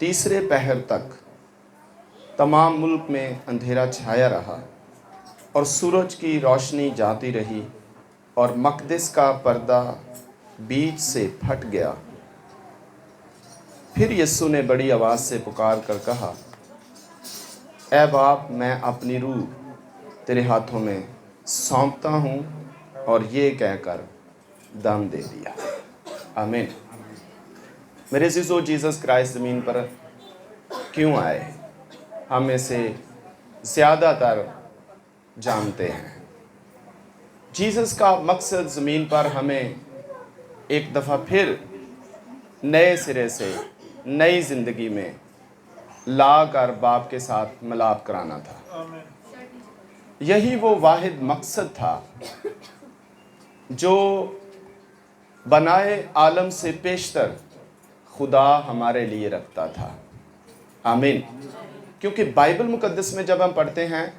तीसरे पहर तक तमाम मुल्क में अंधेरा छाया रहा और सूरज की रोशनी जाती रही और मक़दिस का पर्दा बीच से फट गया। फिर यीशु ने बड़ी आवाज़ से पुकार कर कहा, ऐ बाप, मैं अपनी रूह तेरे हाथों में सौंपता हूँ, और ये कहकर दम दे दिया। आमीन। मेरे अज़ीज़ों, जीसस क्राइस्ट ज़मीन पर क्यों आए, हम में से ज़्यादातर जानते हैं। जीसस का मकसद ज़मीन पर हमें एक दफ़ा फिर नए सिरे से नई ज़िंदगी में ला कर बाप के साथ मिलाप कराना था। यही वो वाहिद मकसद था जो बनाए आलम से पेशतर खुदा हमारे लिए रखता था। आमीन। क्योंकि बाइबल मुकद्दस में जब हम पढ़ते हैं,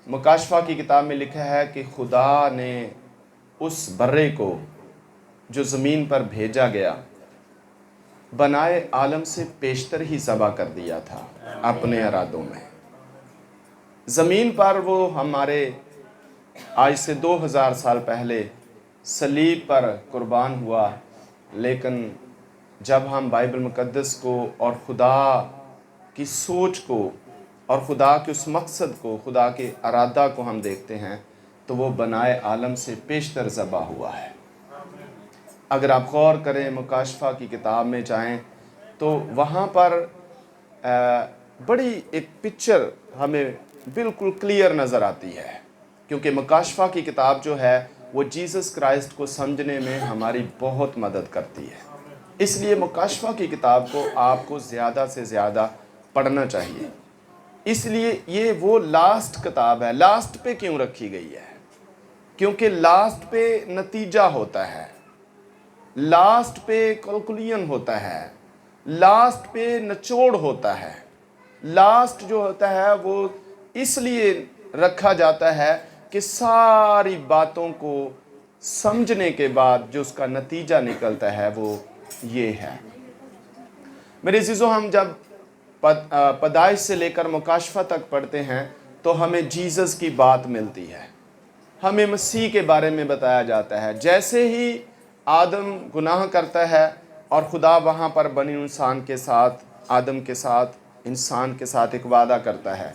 मुकाशफा की किताब में लिखा है कि खुदा ने उस बर्रे को जो ज़मीन पर भेजा गया बनाए आलम से पेशतर ही ज़बा कर दिया था अपने इरादों में। ज़मीन पर वो हमारे आज से 2000 साल पहले सलीब पर कुर्बान हुआ, लेकिन जब हम बाइबल मुकद्दस को और खुदा की सोच को और खुदा के उस मकसद को, खुदा के इरादा को हम देखते हैं, तो वो बनाए आलम से पेशतर ज़बा हुआ है। अगर आप गौर करें, मुकाशफा की किताब में जाएं तो वहाँ पर बड़ी एक पिक्चर हमें बिल्कुल क्लियर नज़र आती है, क्योंकि मुकाशफा की किताब जो है वो जीसस क्राइस्ट को समझने में हमारी बहुत मदद करती है। इसलिए मुकाशफा की किताब को आपको ज़्यादा से ज़्यादा पढ़ना चाहिए। इसलिए ये वो लास्ट किताब है। लास्ट पे क्यों रखी गई है? क्योंकि लास्ट पे नतीजा होता है, लास्ट पे कैलकुलेशन होता है, लास्ट पे निचोड़ होता है। लास्ट जो होता है वो इसलिए रखा जाता है कि सारी बातों को समझने के बाद जो उसका नतीजा निकलता है वो ये है। मेरे अज़ीज़ों, हम जब पैदाइश से लेकर मुकाशफा तक पढ़ते हैं तो हमें जीसस की बात मिलती है, हमें मसीह के बारे में बताया जाता है। जैसे ही आदम गुनाह करता है और खुदा वहाँ पर बनी इंसान के साथ, आदम के साथ, इंसान के साथ एक वादा करता है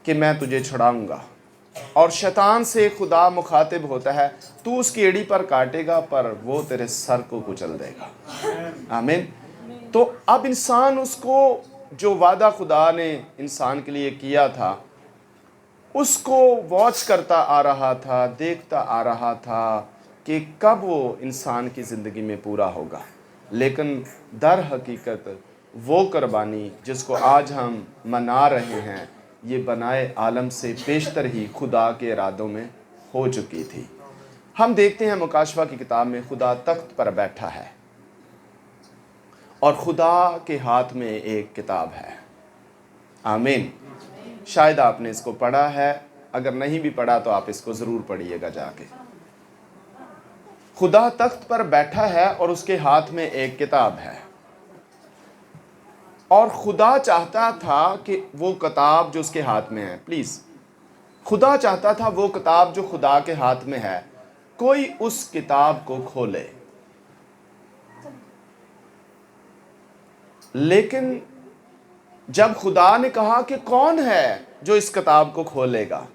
कि मैं तुझे छुड़ाऊंगा, और शैतान से खुदा मुखातिब होता है, तू उसकी एड़ी पर काटेगा पर वो तेरे सर को कुचल देगा। आमीन। तो अब इंसान उसको, जो वादा खुदा ने इंसान के लिए किया था, उसको वॉच करता आ रहा था, देखता आ रहा था कि कब वो इंसान की ज़िंदगी में पूरा होगा। लेकिन दर हकीकत वो कुर्बानी जिसको आज हम मना रहे हैं, ये बनाए आलम से पेशतर ही खुदा के इरादों में हो चुकी थी। हम देखते हैं मुकाशफा की किताब में खुदा तख्त पर बैठा है और खुदा के हाथ में एक किताब है। आमीन। शायद आपने इसको पढ़ा है, अगर नहीं भी पढ़ा तो आप इसको ज़रूर पढ़िएगा जाके। खुदा तख्त पर बैठा है और उसके हाथ में एक किताब है, और खुदा चाहता था कि वो किताब जो उसके हाथ में है, प्लीज़, खुदा चाहता था वो किताब जो खुदा के हाथ में है, कोई उस किताब को खोले। लेकिन जब खुदा ने कहा कि कौन है जो इस किताब को खोलेगा,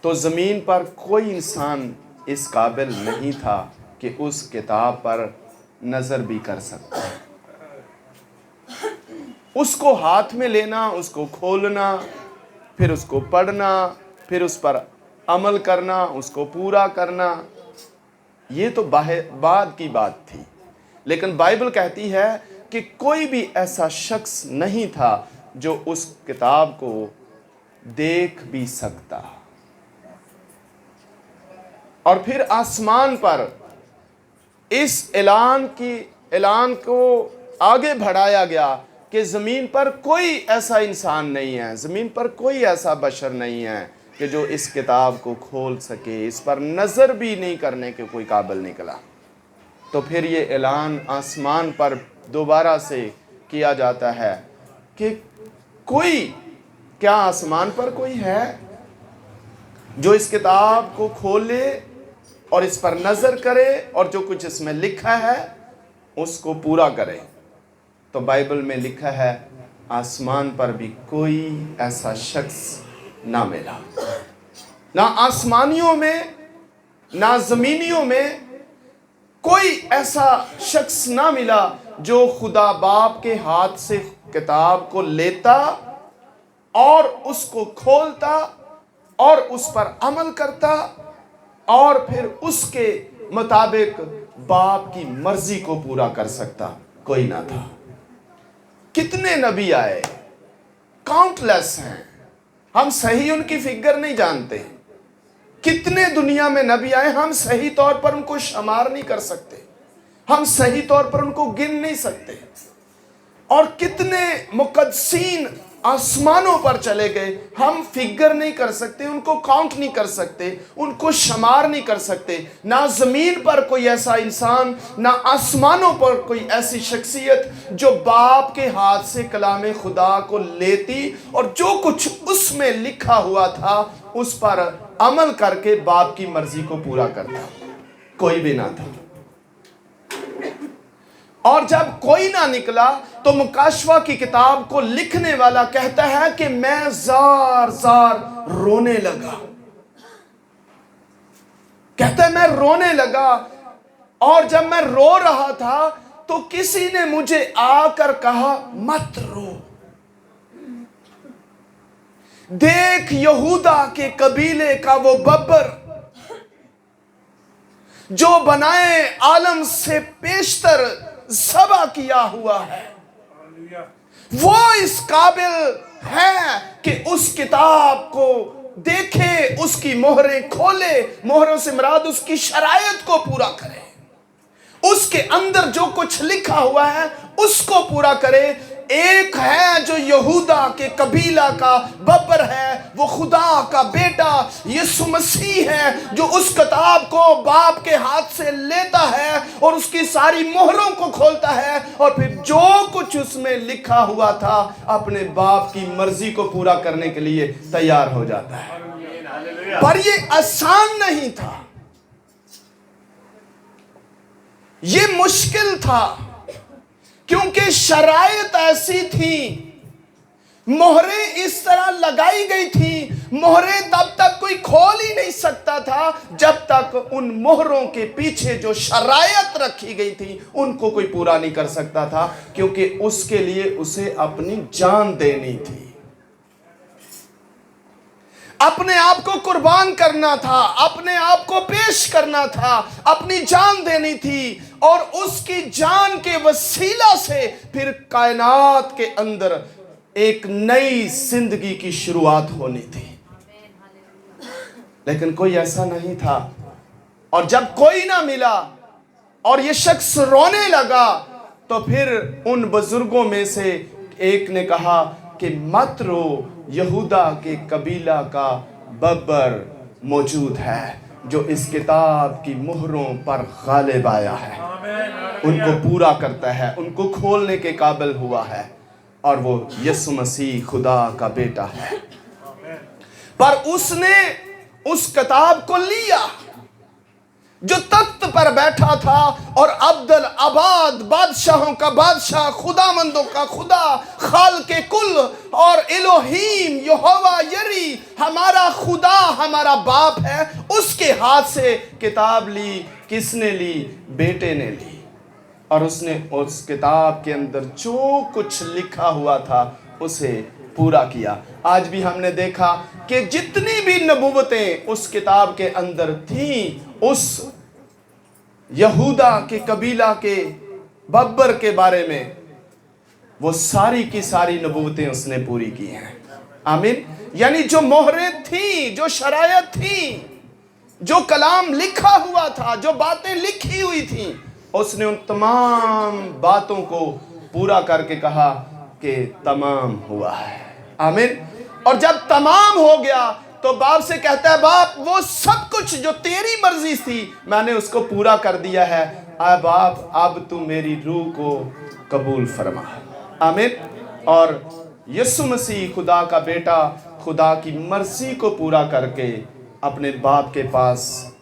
तो ज़मीन पर कोई इंसान इस काबिल नहीं था कि उस किताब पर नज़र भी कर सकता है। उसको हाथ में लेना, उसको खोलना, फिर उसको पढ़ना, फिर उस पर अमल करना, उसको पूरा करना, ये तो बाद की बात थी। लेकिन बाइबल कहती है कि कोई भी ऐसा शख्स नहीं था जो उस किताब को देख भी सकता। और फिर आसमान पर इस ऐलान को आगे बढ़ाया गया कि ज़मीन पर कोई ऐसा इंसान नहीं है, ज़मीन पर कोई ऐसा बशर नहीं है कि जो इस किताब को खोल सके, इस पर नज़र भी नहीं करने के कोई काबिल निकला। तो फिर ये ऐलान आसमान पर दोबारा से किया जाता है कि कोई, क्या आसमान पर कोई है जो इस किताब को खोले और इस पर नजर करे और जो कुछ इसमें लिखा है उसको पूरा करे। तो बाइबल में लिखा है आसमान पर भी कोई ऐसा शख्स ना मिला, ना आसमानियों में ना जमीनियों में कोई ऐसा शख्स ना मिला जो खुदा बाप के हाथ से किताब को लेता और उसको खोलता और उस पर अमल करता और फिर उसके मुताबिक बाप की मर्जी को पूरा कर सकता। कोई ना था। कितने नबी आए, काउंटलेस हैं, हम सही उनकी फिगर नहीं जानते। कितने दुनिया में नबी आए, हम सही तौर पर उनको शुमार नहीं कर सकते, हम सही तौर पर उनको गिन नहीं सकते। और कितने मुकद्दसीन आसमानों पर चले गए, हम फिगर नहीं कर सकते, उनको काउंट नहीं कर सकते, उनको शुमार नहीं कर सकते। ना जमीन पर कोई ऐसा इंसान, ना आसमानों पर कोई ऐसी शख्सियत जो बाप के हाथ से कलाम खुदा को लेती और जो कुछ उसमें लिखा हुआ था उस पर अमल करके बाप की मर्जी को पूरा करता। कोई भी ना था। और जब कोई ना निकला तो मुकाशवा की किताब को लिखने वाला कहता है कि मैं जार जार रोने लगा। कहता है मैं रोने लगा, और जब मैं रो रहा था तो किसी ने मुझे आकर कहा मत रो, देख यहूदा के कबीले का वो बब्बर जो बनाए आलम से पेशतर ज़बा किया हुआ है, वो इस काबिल है कि उस किताब को देखे, उसकी मोहरें खोले, मोहरों से मुराद उसकी शरायत को पूरा करे, उसके अंदर जो कुछ लिखा हुआ है उसको पूरा करे। एक है जो यहूदा के कबीला का बब्बर है, वो खुदा का बेटा यीशु मसीह है, जो उस किताब को बाप के हाथ से लेता है और उसकी सारी मोहरों को खोलता है और फिर जो कुछ उसमें लिखा हुआ था अपने बाप की मर्जी को पूरा करने के लिए तैयार हो जाता है। पर ये आसान नहीं था, ये मुश्किल था, क्योंकि शरायत ऐसी थी, मोहरें इस तरह लगाई गई थी, मोहरें तब तक कोई खोल ही नहीं सकता था जब तक उन मोहरों के पीछे जो शरायत रखी गई थी उनको कोई पूरा नहीं कर सकता था, क्योंकि उसके लिए उसे अपनी जान देनी थी, अपने आप को कुर्बान करना था, अपने आप को पेश करना था, अपनी जान देनी थी, और उसकी जान के वसीला से फिर कायनात के अंदर एक नई जिंदगी की शुरुआत होनी थी। लेकिन कोई ऐसा नहीं था, और जब कोई ना मिला और ये शख्स रोने लगा तो फिर उन बुजुर्गों में से एक ने कहा कि मत रो, यहूदा के कबीला का बब्बर मौजूद है जो इस किताब की मोहरों पर गालिब आया है, उनको पूरा करता है, उनको खोलने के काबिल हुआ है, और वो यीशु मसीह खुदा का बेटा है। पर उसने उस किताब को लिया जो तख्त पर बैठा था और अब्दुल आबाद बादशाहों का बादशाह, खुदामंदों का खुदा, खाल के कुल और इलोहीम यहोवा यरी, हमारा खुदा हमारा बाप है, उसके हाथ से किताब ली। किसने ली? बेटे ने ली। और उसने उस किताब के अंदर जो कुछ लिखा हुआ था उसे पूरा किया। आज भी हमने देखा कि जितनी भी नबूवतें उस किताब के अंदर थी, उस यहूदा के कबीला के बब्बर के बारे में, वो सारी की सारी नबूवतें उसने पूरी की हैं। आमीन। यानी जो मोहरें थी, जो शरायत थी, जो कलाम लिखा हुआ था, जो बातें लिखी हुई थी, उसने उन तमाम बातों को पूरा करके कहा कि तमाम हुआ है। आमीन। और जब तमाम हो गया तो बाप से कहता है, बाप वो सब कुछ जो तेरी मर्जी थी मैंने उसको पूरा कर दिया है, अब आप अब तू मेरी रूह को कबूल फरमा। आमीन। और यीशु मसीह खुदा का बेटा खुदा की मर्जी को पूरा करके अपने बाप के पास